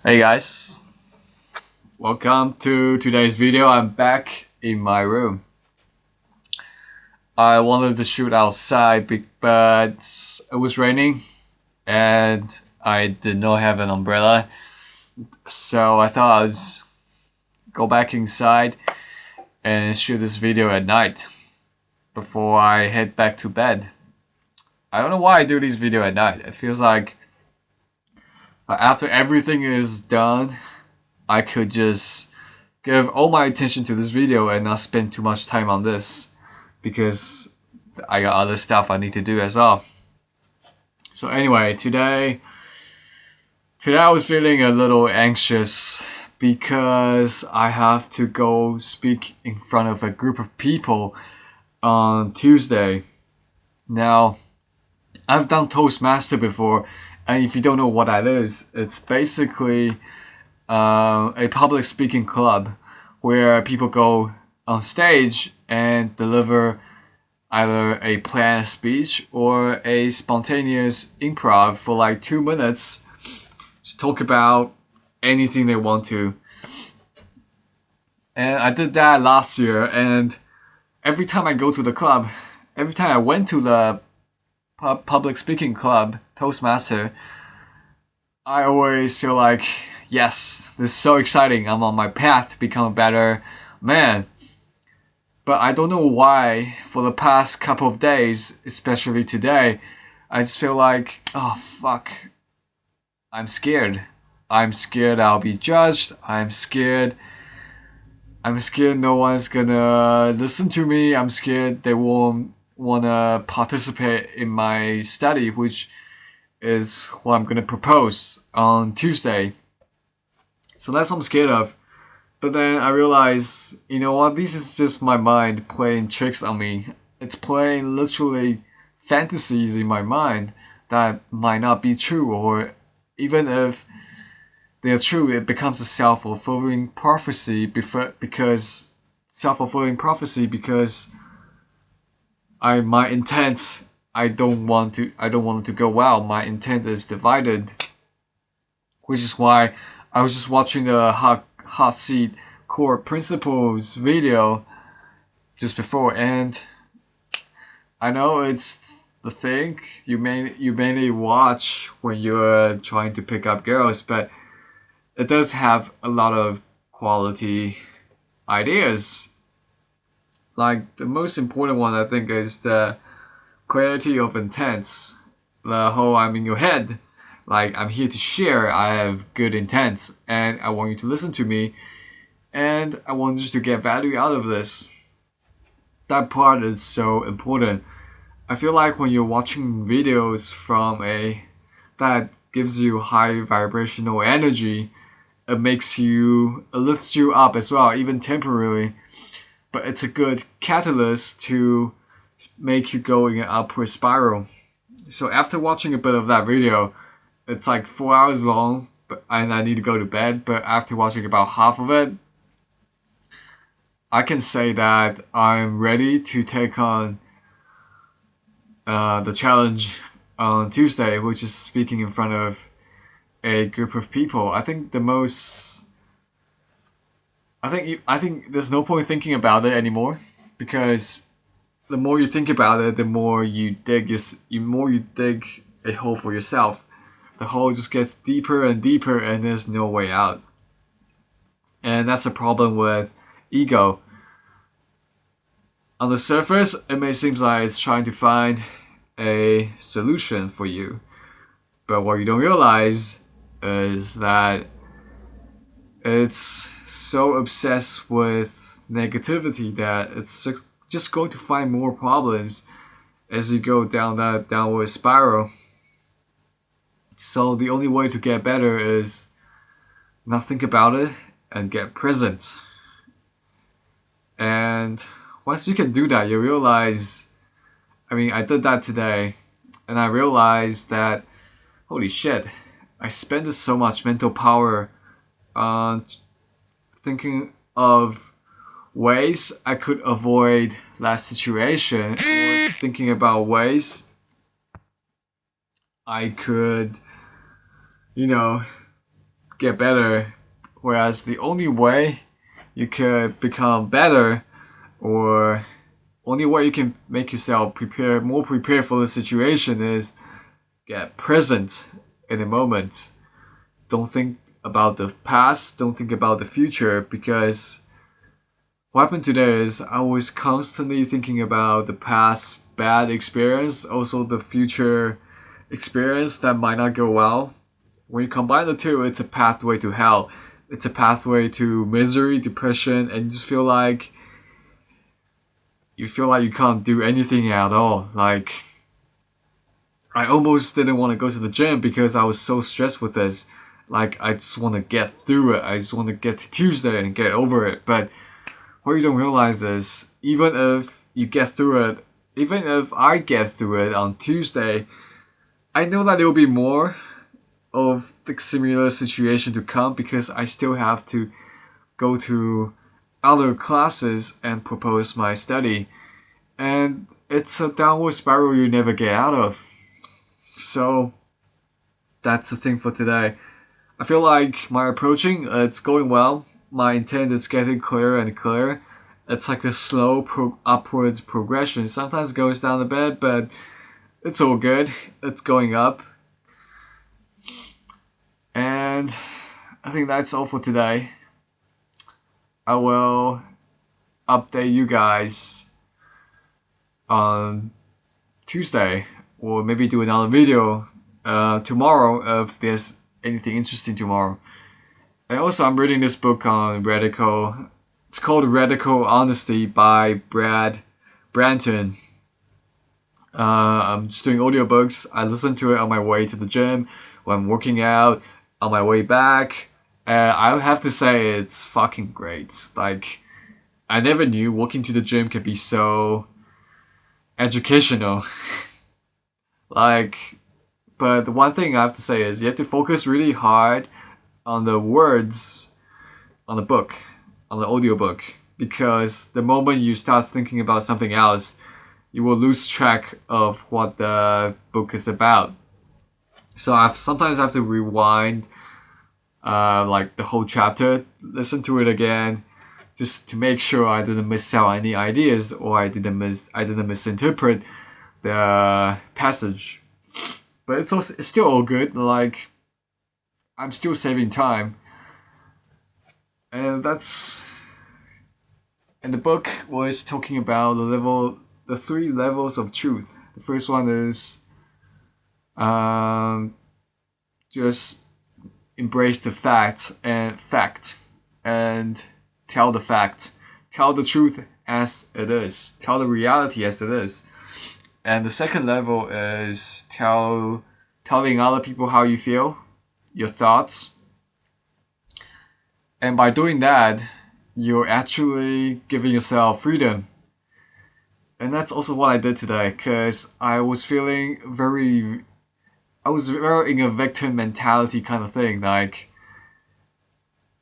Hey guys, welcome to today's video. I'm back in my room. I wanted to shoot outside but it was raining and I did not have an umbrella. So I thought I'd go back inside and shoot this video at night before I head back to bed. I don't know why I do this video at night. It feels like after everything is done, I could just give all my attention to this video and not spend too much time on this because I got other stuff I need to do as well. So anyway, today I was feeling a little anxious because I have to go speak in front of a group of people on Tuesday. Now, I've done Toastmaster before, and if you don't know what that is, it's basically a public speaking club where people go on stage and deliver either a planned speech or a spontaneous improv for like 2 minutes to talk about anything they want to. And I did that last year, and every time I go to the club, every time I went to the public speaking club, Toastmaster, I always feel like, yes, this is so exciting. I'm on my path to become a better man. But I don't know why, for the past couple of days, especially today, I just feel like, oh fuck, I'm scared. I'm scared I'll be judged. I'm scared no one's gonna listen to me. I'm scared they won't wanna participate in my study, which is what I'm gonna propose on Tuesday. So that's what I'm scared of. But then I realize, you know what, this is just my mind playing tricks on me. It's playing literally fantasies in my mind that might not be true, or even if they're true, it becomes a self-fulfilling prophecy because my intent, I don't want it to go well. My intent is divided, which is why I was just watching the hot seat core principles video just before, and I know it's the thing you mainly watch when you're trying to pick up girls, but it does have a lot of quality ideas. Like, the most important one, I think, is the clarity of intents. The whole I'm in your head. Like, I'm here to share, I have good intents, and I want you to listen to me, and I want you to get value out of this. That part is so important. I feel like when you're watching videos that gives you high vibrational energy, it lifts you up as well, even temporarily. But it's a good catalyst to make you go in an upward spiral. So after watching a bit of that video, it's like 4 hours long, and I need to go to bed. But after watching about half of it, I can say that I'm ready to take on the challenge on Tuesday, which is speaking in front of a group of people. I think there's no point thinking about it anymore, because the more you think about it, the more you dig a hole for yourself. The hole just gets deeper and deeper, and there's no way out. And that's the problem with ego. On the surface, it may seem like it's trying to find a solution for you, but what you don't realize is that it's so obsessed with negativity that it's just going to find more problems as you go down that downward spiral. So the only way to get better is not think about it and get present. And once you can do that, you realize, I did that today, and I realized that, holy shit, I spend so much mental power on thinking of ways I could avoid that situation, or thinking about ways I could, get better. Whereas the only way you could become better, or only way you can make yourself more prepared for the situation, is get present in the moment. Don't think about the past, don't think about the future, because what happened today is I was constantly thinking about the past bad experience, also the future experience that might not go well. When you combine the two, it's a pathway to hell. It's a pathway to misery, depression, and you feel like you can't do anything at all. Like, I almost didn't want to go to the gym because I was so stressed with this. Like, I just want to get through it. I just want to get to Tuesday and get over it. But what you don't realize is, even if you get through it, even if I get through it on Tuesday, I know that there will be more of the similar situation to come, because I still have to go to other classes and propose my study. And it's a downward spiral you never get out of. So that's the thing for today. I feel like my approaching, it's going well. My intent is getting clearer and clearer. It's like a slow upwards progression. Sometimes it goes down a bit, but it's all good. It's going up. And I think that's all for today. I will update you guys on Tuesday, or maybe do another video tomorrow if there's anything interesting tomorrow. And also, I'm reading this book on radical. It's called Radical Honesty by Brad Branton. I'm just doing audiobooks. I listen to it on my way to the gym, when I'm working out, on my way back. I have to say, it's fucking great. Like, I never knew walking to the gym could be so educational. Like, but the one thing I have to say is you have to focus really hard on the words on the book, on the audiobook, because the moment you start thinking about something else, you will lose track of what the book is about. So sometimes I have to rewind like the whole chapter, listen to it again, just to make sure I didn't miss out any ideas, or I didn't misinterpret the passage. But it's still all good. Like, I'm still saving time, and the book was talking about the 3 levels of truth. The first one is just embrace the fact and tell the fact, tell the truth as it is, tell the reality as it is. And the second level is telling other people how you feel, your thoughts. And by doing that, you're actually giving yourself freedom. And that's also what I did today, because I was very in a victim mentality kind of thing. Like,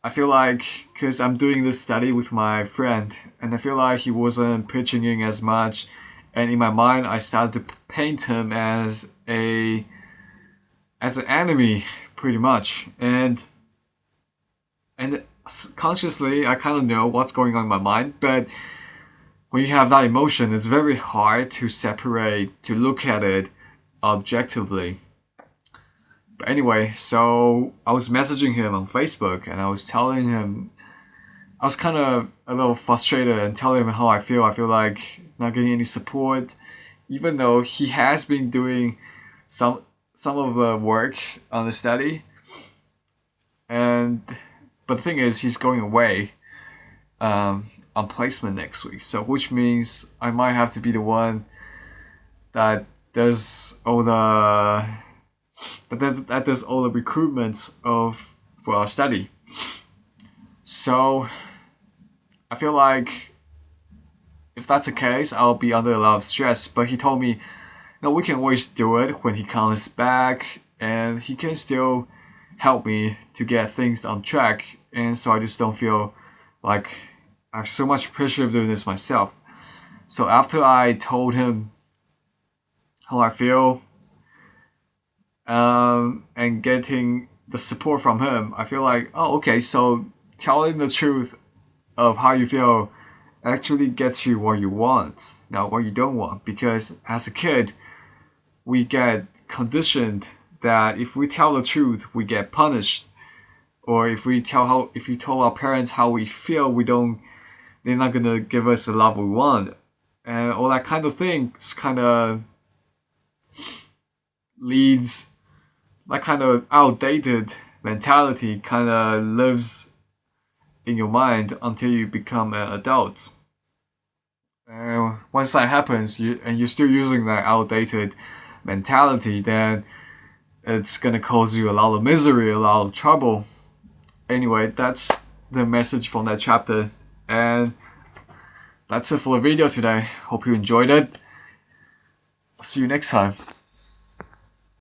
I feel like, because I'm doing this study with my friend, and I feel like he wasn't pitching in as much, and in my mind I started to paint him as an enemy, pretty much. And consciously I kind of know what's going on in my mind, but when you have that emotion, it's very hard to look at it objectively. But anyway, so I was messaging him on Facebook, and I was telling him, I was kind of a little frustrated and telling him how I feel. I feel like not getting any support, even though he has been doing some of the work on the study. But the thing is, he's going away on placement next week, so which means I might have to be the one that does all the recruitments for our study. So I feel like if that's the case, I'll be under a lot of stress. But he told me, no, we can always do it when he comes back, and he can still help me to get things on track. And so I just don't feel like I have so much pressure of doing this myself. So after I told him how I feel, and getting the support from him, I feel like, oh, okay, so telling the truth of how you feel actually gets you what you want, not what you don't want. Because as a kid, we get conditioned that if we tell the truth, we get punished. Or if you tell our parents how we feel, they're not gonna give us the love we want, and all that kind of things kind of leads, that kind of outdated mentality kind of lives in your mind until you become an adult. And once that happens, you're still using that outdated mentality, then it's gonna cause you a lot of misery, a lot of trouble. Anyway, that's the message from that chapter, and that's it for the video today. Hope you enjoyed it. See you next time.